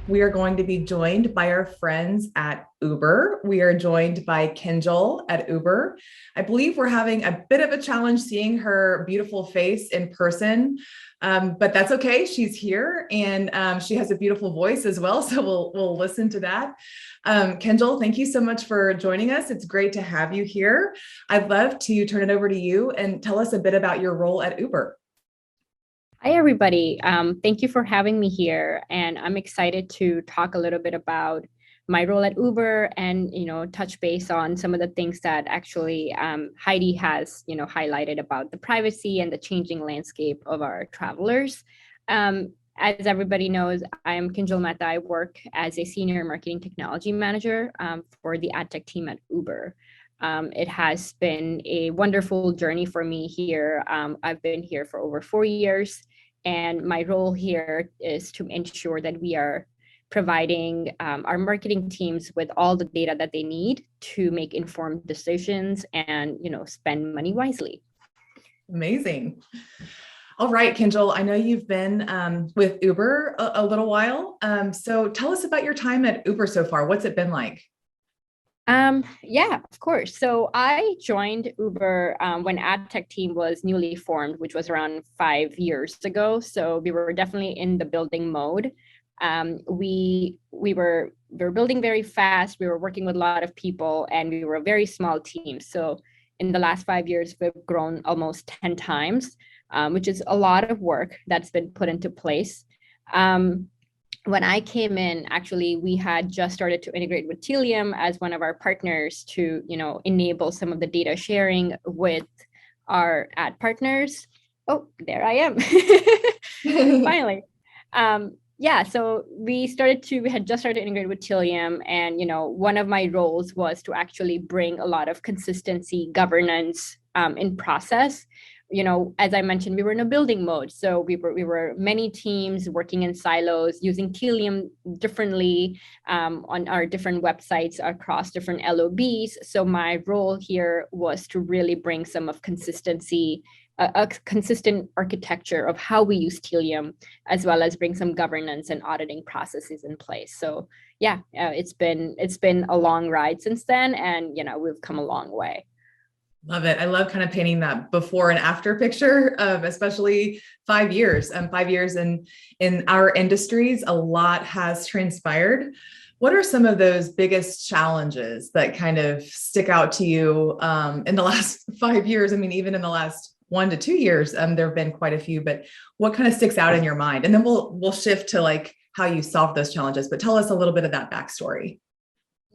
We are going to be joined by our friends at Uber. We are joined by Kinjal at Uber. I believe we're having a bit of a challenge seeing her beautiful face in person, but that's okay. She's here and she has a beautiful voice as well. So we'll listen to that. Kinjal, thank you so much for joining us. It's great to have you here. I'd love to turn it over to you and tell us a bit about your role at Uber. Hi, everybody. Thank you for having me here. And I'm excited to talk a little bit about my role at Uber and, touch base on some of the things that actually Heidi has, highlighted about the privacy and the changing landscape of our travelers. As everybody knows, I am Kinjal Mehta. I work as a senior marketing technology manager for the ad tech team at Uber. It has been a wonderful journey for me here. I've been here for over 4 years, and my role here is to ensure that we are providing our marketing teams with all the data that they need to make informed decisions and, spend money wisely. Amazing. All right, Kinjal, I know you've been with Uber a little while. So tell us about your time at Uber so far. What's it been like? Yeah, of course. So I joined Uber when ad tech team was newly formed, which was around 5 years ago. So we were definitely in the building mode. We were building very fast. We were working with a lot of people, and we were a very small team. So in the last 5 years, we've grown almost 10 times, which is a lot of work that's been put into place. When I came in, actually, we had just started to integrate with Telium as one of our partners to, enable some of the data sharing with our ad partners. Oh, there I am. Finally. Yeah, so we had just started to integrate with Telium. And, one of my roles was to actually bring a lot of consistency, governance in process. As I mentioned, we were in a building mode. So we were many teams working in silos, using Telium differently on our different websites across different LOBs. So my role here was to really bring some of consistency, a consistent architecture of how we use Telium, as well as bring some governance and auditing processes in place. So yeah, it's been a long ride since then, and we've come a long way. Love it. I love kind of painting that before and after picture of especially 5 years. 5 years in our industries, a lot has transpired. What are some of those biggest challenges that kind of stick out to you in the last 5 years? I mean, even in the last 1 to 2 years, there have been quite a few. But what kind of sticks out in your mind? And then we'll shift to like how you solve those challenges. But tell us a little bit of that backstory.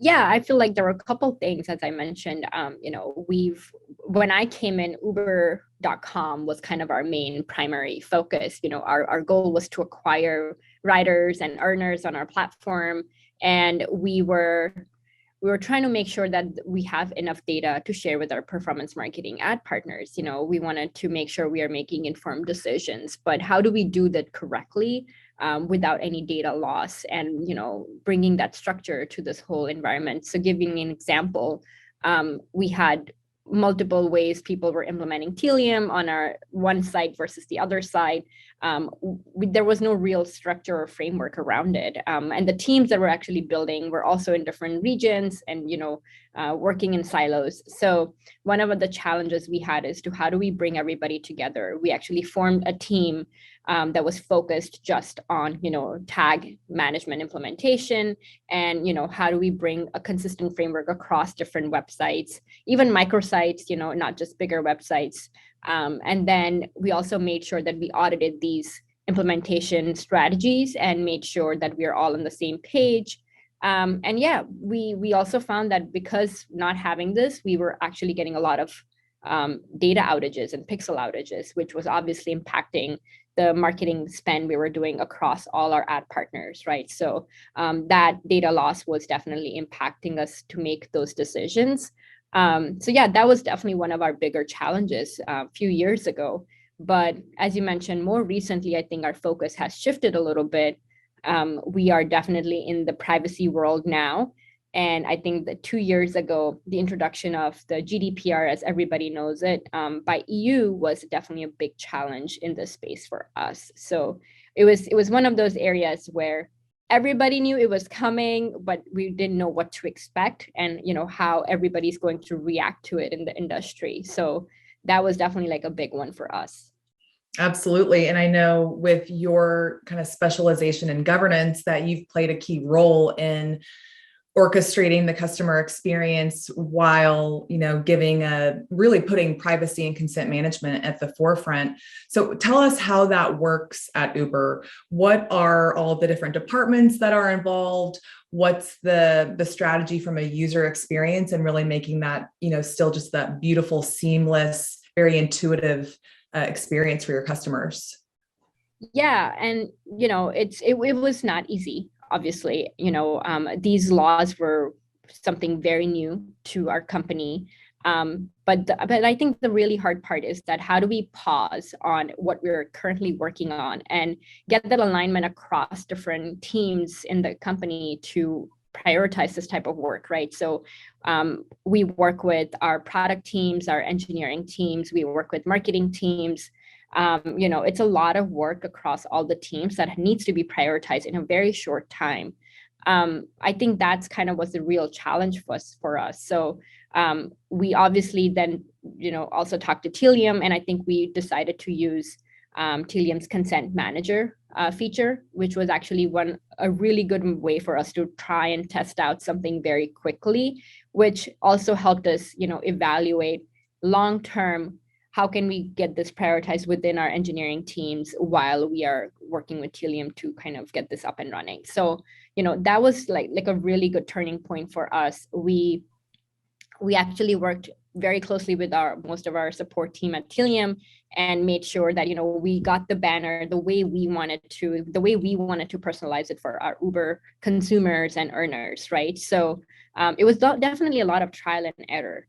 Yeah, I feel like there were a couple things, as I mentioned. When I came in, Uber.com was kind of our main primary focus. Our goal was to acquire riders and earners on our platform. And we were trying to make sure that we have enough data to share with our performance marketing ad partners. We wanted to make sure we are making informed decisions, but how do we do that correctly without any data loss and, bringing that structure to this whole environment? So giving an example, we had multiple ways people were implementing Telium on our one side versus the other side. There was no real structure or framework around it. And the teams that we're actually building were also in different regions and, working in silos. So one of the challenges we had is to how do we bring everybody together? We actually formed a team that was focused just on, tag management implementation and, how do we bring a consistent framework across different websites, even microsites, not just bigger websites. And then we also made sure that we audited these implementation strategies and made sure that we are all on the same page. And yeah, we also found that because not having this, we were actually getting a lot of data outages and pixel outages, which was obviously impacting the marketing spend we were doing across all our ad partners, right? So that data loss was definitely impacting us to make those decisions. So yeah, that was definitely one of our bigger challenges a few years ago. But as you mentioned, more recently, I think our focus has shifted a little bit. We are definitely in the privacy world now. And I think that 2 years ago, the introduction of the GDPR, as everybody knows it, by EU was definitely a big challenge in this space for us. So it was one of those areas where everybody knew it was coming, but we didn't know what to expect and, how everybody's going to react to it in the industry. So that was definitely like a big one for us. Absolutely. And I know with your kind of specialization in governance that you've played a key role in orchestrating the customer experience while, giving really putting privacy and consent management at the forefront. So tell us how that works at Uber. What are all the different departments that are involved? What's the strategy from a user experience and really making that, still just that beautiful, seamless, very intuitive experience for your customers? Yeah, and it was not easy. Obviously, these laws were something very new to our company. But I think the really hard part is that how do we pause on what we're currently working on and get that alignment across different teams in the company to prioritize this type of work, right? So we work with our product teams, our engineering teams, we work with marketing teams. It's a lot of work across all the teams that needs to be prioritized in a very short time. I think that's kind of was the real challenge for us. So we obviously then, also talked to Telium, and I think we decided to use Telium's consent manager feature, which was actually a really good way for us to try and test out something very quickly, which also helped us, evaluate long-term how can we get this prioritized within our engineering teams while we are working with Telium to kind of get this up and running. So, that was like a really good turning point for us. We actually worked very closely with most of our support team at Telium and made sure that, we got the banner the way we wanted to personalize it for our Uber consumers and earners, right? So it was definitely a lot of trial and error.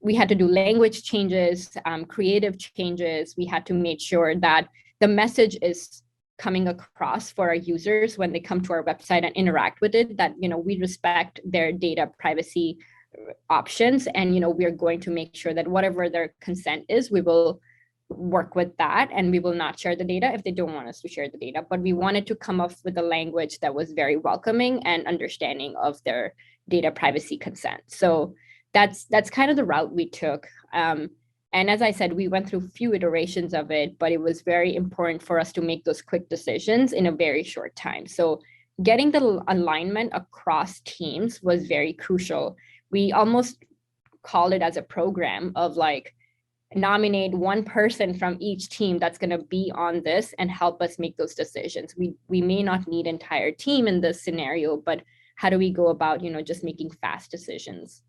We had to do language changes, creative changes. We had to make sure that the message is coming across for our users when they come to our website and interact with it, that, we respect their data privacy options. And, we're going to make sure that whatever their consent is, we will work with that, and we will not share the data if they don't want us to share the data. But we wanted to come up with a language that was very welcoming and understanding of their data privacy consent. So that's kind of the route we took. And as I said, we went through a few iterations of it, but it was very important for us to make those quick decisions in a very short time. So getting the alignment across teams was very crucial. We almost call it as a program of like, nominate one person from each team that's going to be on this and help us make those decisions. We may not need an entire team in this scenario, but how do we go about, just making fast decisions?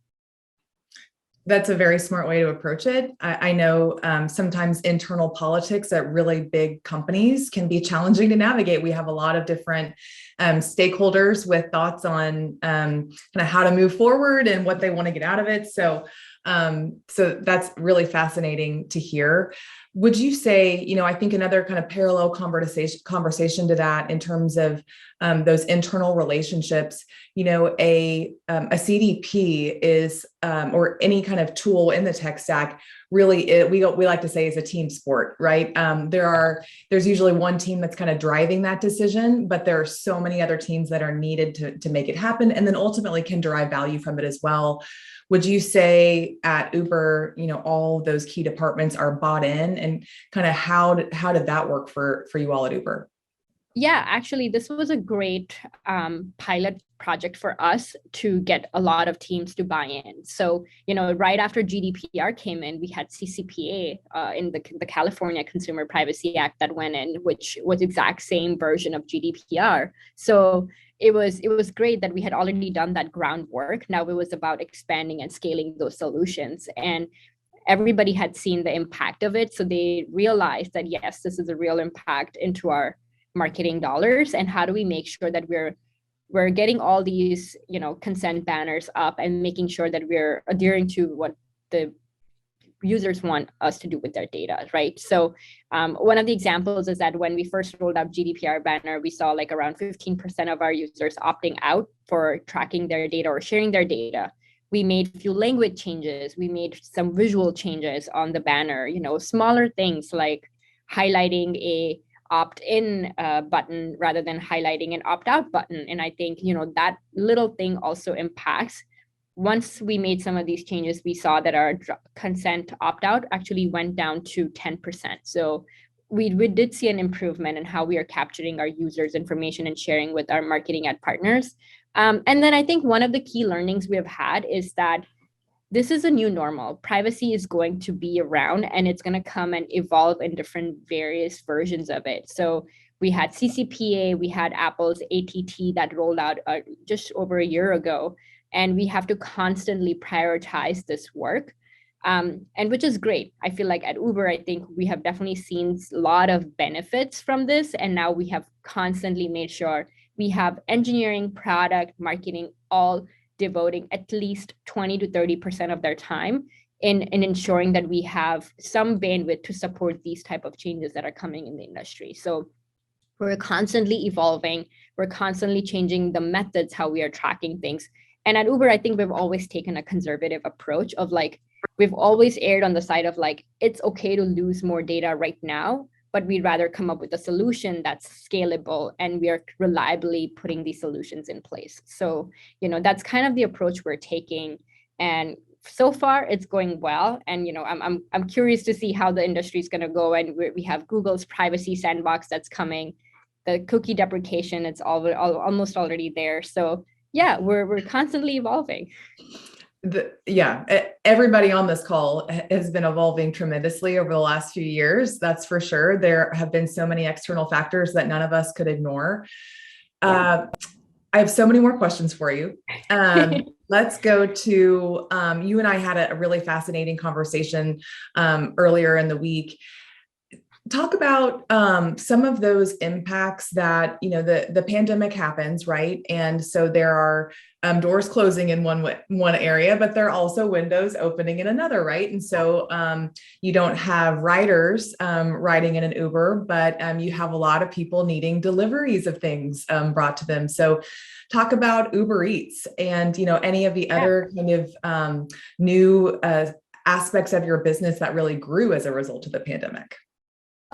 That's a very smart way to approach it. I know sometimes internal politics at really big companies can be challenging to navigate. We have a lot of different stakeholders with thoughts on kind of how to move forward and what they want to get out of it. So that's really fascinating to hear. Would you say, I think another kind of parallel conversation to that in terms of those internal relationships, a CDP is, or any kind of tool in the tech stack, really, we like to say is a team sport, right? There's usually one team that's kind of driving that decision, but there are so many other teams that are needed to make it happen, and then ultimately can derive value from it as well. Would you say at Uber, all those key departments are bought in, and kind of how did that work for you all at Uber? Yeah, actually, this was a great pilot project for us to get a lot of teams to buy in. So, right after GDPR came in, we had CCPA in the California Consumer Privacy Act that went in, which was exact same version of GDPR. So it was great that we had already done that groundwork. Now it was about expanding and scaling those solutions, and everybody had seen the impact of it. So they realized that, yes, this is a real impact into our marketing dollars, and how do we make sure that we're getting all these consent banners up and making sure that we're adhering to what the users want us to do with their data, right? So one of the examples is that when we first rolled out GDPR banner, we saw like around 15% of our users opting out for tracking their data or sharing their data. We made a few language changes. We made some visual changes on the banner, smaller things like highlighting a opt-in button rather than highlighting an opt-out button. And I think, that little thing also impacts. Once we made some of these changes, we saw that our consent opt-out actually went down to 10%. So we did see an improvement in how we are capturing our users' information and sharing with our marketing ad partners. And then I think one of the key learnings we have had is that this is a new normal. Privacy is going to be around, and it's going to come and evolve in different various versions of it. So we had CCPA, we had Apple's ATT that rolled out just over a year ago, and we have to constantly prioritize this work, and which is great. I feel like at Uber, I think we have definitely seen a lot of benefits from this, and now we have constantly made sure we have engineering, product, marketing, all devoting at least 20 to 30% of their time in ensuring that we have some bandwidth to support these type of changes that are coming in the industry. So we're constantly evolving. We're constantly changing the methods, how we are tracking things. And at Uber, I think we've always taken a conservative approach of like, we've always erred on the side of like, it's okay to lose more data right now, but we'd rather come up with a solution that's scalable, and we are reliably putting these solutions in place. So, that's kind of the approach we're taking. And so far it's going well. And, I'm curious to see how the industry is going to go. And we have Google's privacy sandbox that's coming, the cookie deprecation, it's almost already there. So yeah, we're constantly evolving. Everybody on this call has been evolving tremendously over the last few years. That's for sure. There have been so many external factors that none of us could ignore. I have so many more questions for you. Let's go to, you and I had a really fascinating conversation earlier in the week. Talk about some of those impacts that, the pandemic happens, right? And so there are doors closing in one area, but there are also windows opening in another, right? And so you don't have riders riding in an Uber, but you have a lot of people needing deliveries of things brought to them. So talk about Uber Eats and, any of the other kind of new aspects of your business that really grew as a result of the pandemic.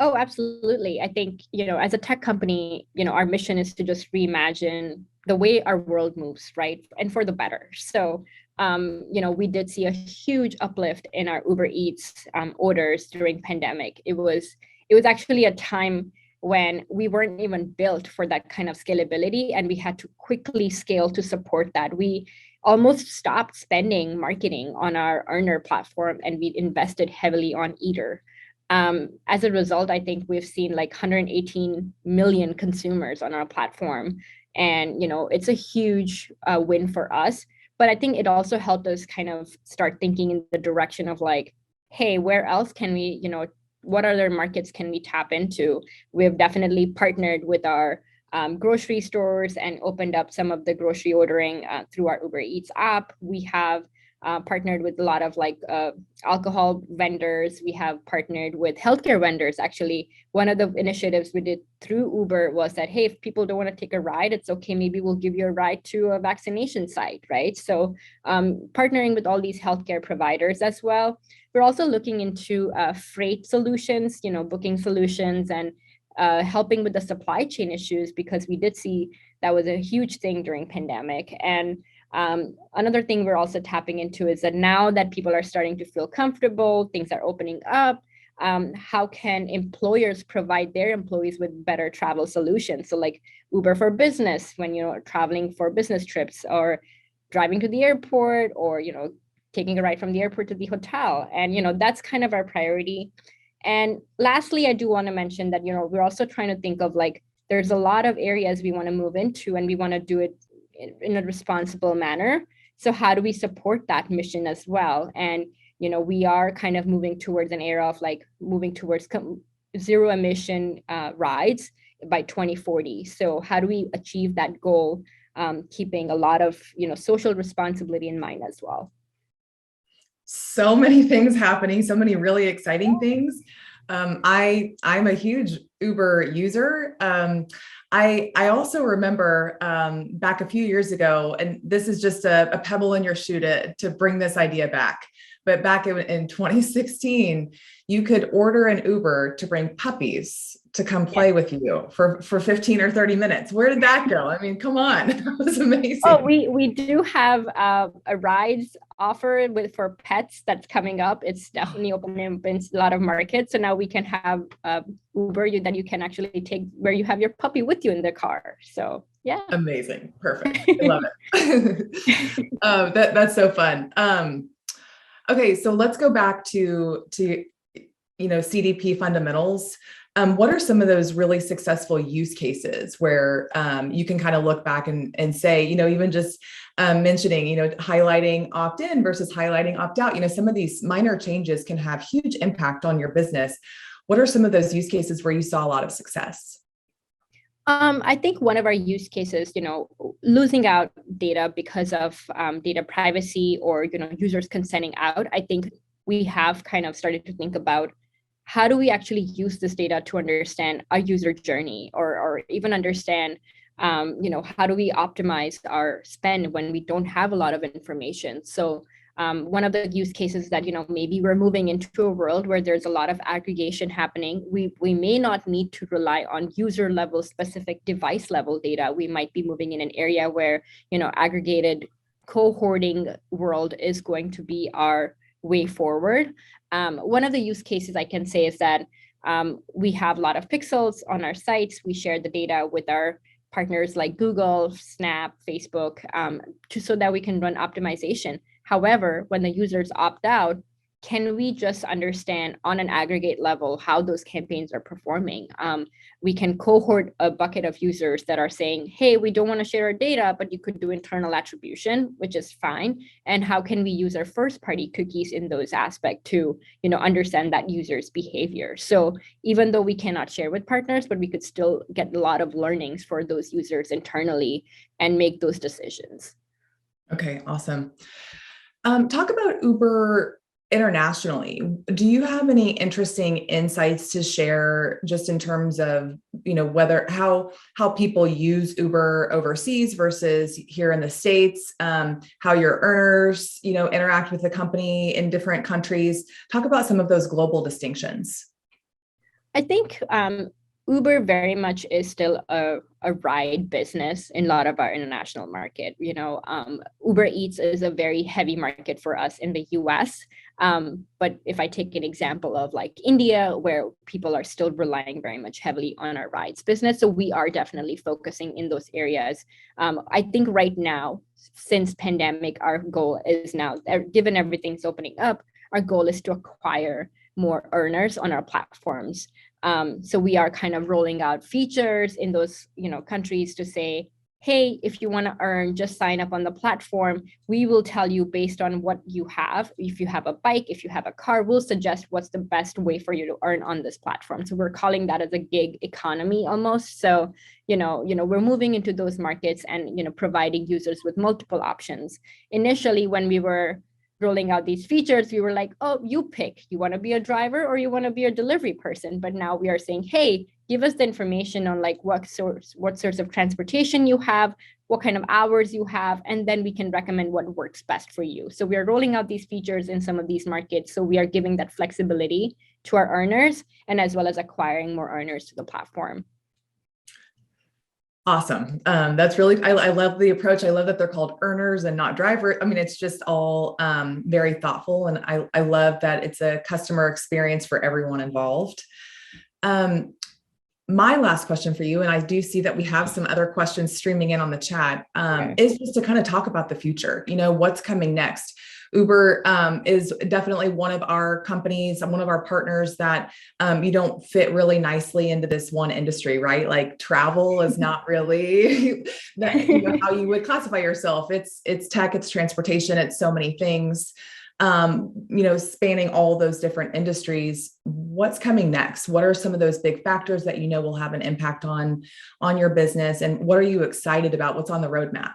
Oh, absolutely. I think, as a tech company, our mission is to just reimagine the way our world moves, right? And for the better. So, we did see a huge uplift in our Uber Eats orders during pandemic. It was actually a time when we weren't even built for that kind of scalability, and we had to quickly scale to support that. We almost stopped spending marketing on our earner platform, and we invested heavily on Eater. As a result, I think we've seen like 118 million consumers on our platform. And, it's a huge win for us. But I think it also helped us kind of start thinking in the direction of like, hey, where else can we, what other markets can we tap into? We've definitely partnered with our grocery stores and opened up some of the grocery ordering through our Uber Eats app. We have partnered with a lot of like alcohol vendors. We have partnered with healthcare vendors. Actually, one of the initiatives we did through Uber was that, hey, if people don't want to take a ride, it's okay. Maybe we'll give you a ride to a vaccination site, right? So partnering with all these healthcare providers as well. We're also looking into freight solutions, booking solutions, and helping with the supply chain issues, because we did see that was a huge thing during pandemic. And another thing we're also tapping into is that now that people are starting to feel comfortable, things are opening up, how can employers provide their employees with better travel solutions? So like Uber for Business, when you're traveling for business trips, or driving to the airport, or taking a ride from the airport to the hotel. And that's kind of our priority. And lastly, I do want to mention that we're also trying to think of like, there's a lot of areas we want to move into, and we want to do it in a responsible manner. So how do we support that mission as well? And, we are kind of moving towards an era of like moving towards zero emission rides by 2040. So how do we achieve that goal, keeping a lot of, social responsibility in mind as well? So many things happening, so many really exciting things. I'm a huge Uber user. I also remember back a few years ago, and this is just a pebble in your shoe to bring this idea back. but back in 2016, you could order an Uber to bring puppies to come play with you for 15 or 30 minutes. Where did that go? I mean, come on, that was amazing. Oh, we do have a rides offer for pets that's coming up. It's definitely opening up in a lot of markets. So now we can have Uber that you can actually take where you have your puppy with you in the car. So yeah. Amazing. Perfect. I love it. That's so fun. Okay, so let's go back to CDP fundamentals. What are some of those really successful use cases where you can kind of look back and say, even just mentioning, highlighting opt-in versus highlighting opt-out, some of these minor changes can have huge impact on your business. What are some of those use cases where you saw a lot of success? I think one of our use cases, losing out data because of data privacy or, users consenting out, I think we have kind of started to think about how do we actually use this data to understand our user journey or even understand, how do we optimize our spend when we don't have a lot of information? So one of the use cases that, maybe we're moving into a world where there's a lot of aggregation happening. We may not need to rely on user level specific device level data. We might be moving in an area where, aggregated cohorting world is going to be our way forward. One of the use cases I can say is that we have a lot of pixels on our sites. We share the data with our partners like Google, Snap, Facebook, so that we can run optimization. However, when the users opt out, can we just understand on an aggregate level how those campaigns are performing? We can cohort a bucket of users that are saying, hey, we don't want to share our data, but you could do internal attribution, which is fine. And how can we use our first party cookies in those aspects to, understand that user's behavior? So even though we cannot share with partners, but we could still get a lot of learnings for those users internally and make those decisions. Okay, awesome. Talk about Uber internationally. Do you have any interesting insights to share just in terms of, how people use Uber overseas versus here in the States, how your earners, interact with the company in different countries? Talk about some of those global distinctions. I think Uber very much is still a ride business in a lot of our international market. Uber Eats is a very heavy market for us in the US. But if I take an example of like India, where people are still relying very much heavily on our rides business. So we are definitely focusing in those areas. I think right now, since pandemic, our goal is now, given everything's opening up, our goal is to acquire more earners on our platforms. So we are kind of rolling out features in those, countries to say, hey, if you want to earn, just sign up on the platform. We will tell you based on what you have. If you have a bike, if you have a car, we'll suggest what's the best way for you to earn on this platform. So we're calling that as a gig economy almost. So, we're moving into those markets and, providing users with multiple options. Initially, when we were rolling out these features, we were like, oh, you pick, you want to be a driver or you want to be a delivery person. But now we are saying, hey, give us the information on like what sorts of transportation you have, what kind of hours you have, and then we can recommend what works best for you. So we are rolling out these features in some of these markets. So we are giving that flexibility to our earners and as well as acquiring more earners to the platform. Awesome. That's really, I love the approach. I love that they're called earners and not drivers. I mean, it's just all very thoughtful. And I love that it's a customer experience for everyone involved. My last question for you, and I do see that we have some other questions streaming in on the chat, is just to kind of talk about the future, what's coming next. Uber is definitely one of our companies, one of our partners that you don't fit really nicely into this one industry, right? Like travel is not really how you would classify yourself. It's tech, it's transportation, it's so many things, spanning all those different industries. What's coming next? What are some of those big factors that will have an impact on your business? And what are you excited about? What's on the roadmap?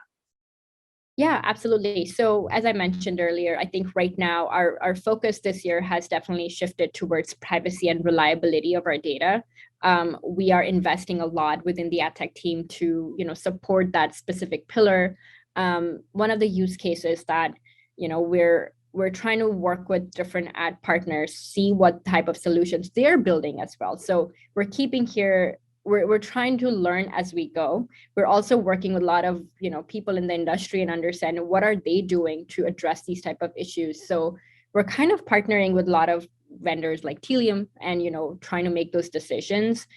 Yeah, absolutely. So as I mentioned earlier, I think right now our focus this year has definitely shifted towards privacy and reliability of our data. We are investing a lot within the ad tech team to, support that specific pillar. One of the use cases that, we're trying to work with different ad partners, see what type of solutions they're building as well. So we're keeping here, we're trying to learn as we go. We're also working with a lot of, people in the industry and understand what are they doing to address these type of issues. So we're kind of partnering with a lot of vendors like Telium and, trying to make those decisions.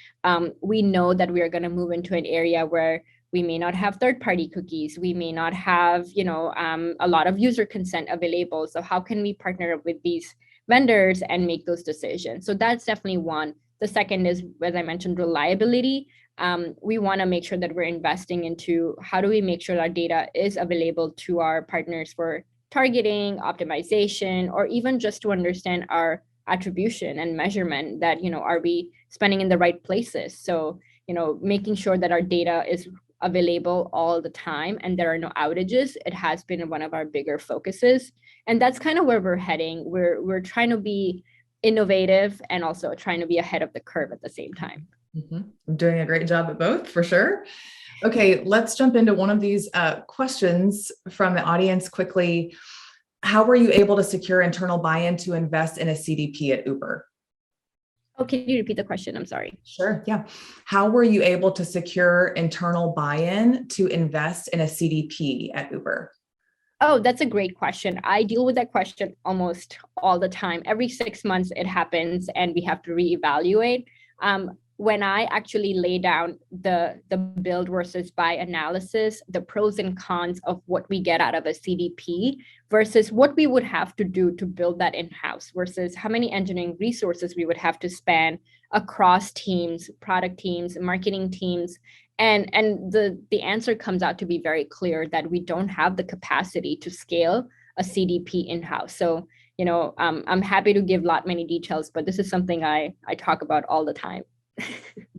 We know that we are going to move into an area where we may not have third-party cookies. We may not have, a lot of user consent available. So how can we partner up with these vendors and make those decisions? So that's definitely one. The second is, as I mentioned, reliability. We want to make sure that we're investing into how do we make sure our data is available to our partners for targeting, optimization, or even just to understand our attribution and measurement that, are we spending in the right places? So, making sure that our data is available all the time and there are no outages. It has been one of our bigger focuses. And that's kind of where we're heading. We're trying to be innovative and also trying to be ahead of the curve at the same time. I'm doing a great job at both, for sure. Okay, let's jump into one of these questions from the audience quickly. How were you able to secure internal buy-in to invest in a CDP at Uber? Oh, can you repeat the question? I'm sorry. Sure, yeah. How were you able to secure internal buy-in to invest in a CDP at Uber? Oh, that's a great question. I deal with that question almost all the time. Every 6 months it happens and we have to reevaluate. When I actually lay down the build versus buy analysis, the pros and cons of what we get out of a CDP versus what we would have to do to build that in-house versus how many engineering resources we would have to span across teams, product teams, marketing teams. And the answer comes out to be very clear that we don't have the capacity to scale a CDP in-house. So, I'm happy to give many details, but this is something I talk about all the time.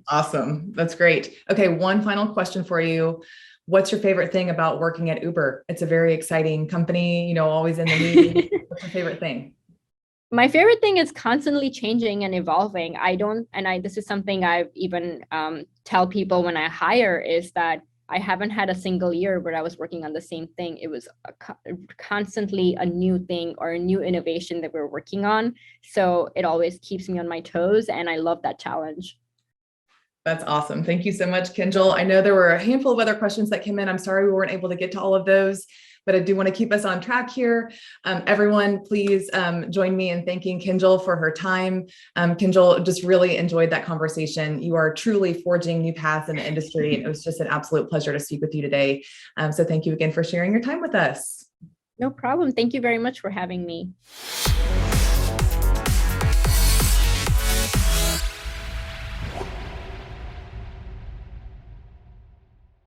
Awesome. That's great. Okay, one final question for you. What's your favorite thing about working at Uber? It's a very exciting company, always in the news. What's your favorite thing? My favorite thing is constantly changing and evolving. This is something I've even tell people when I hire is that I haven't had a single year where I was working on the same thing. It was constantly a new thing or a new innovation that we're working on. So it always keeps me on my toes and I love that challenge. That's awesome. Thank you so much, Kinjal. I know there were a handful of other questions that came in. I'm sorry we weren't able to get to all of those, but I do want to keep us on track here. Everyone, please join me in thanking Kinjal for her time. Kinjal, just really enjoyed that conversation. You are truly forging new paths in the industry. And it was just an absolute pleasure to speak with you today. So thank you again for sharing your time with us. No problem. Thank you very much for having me.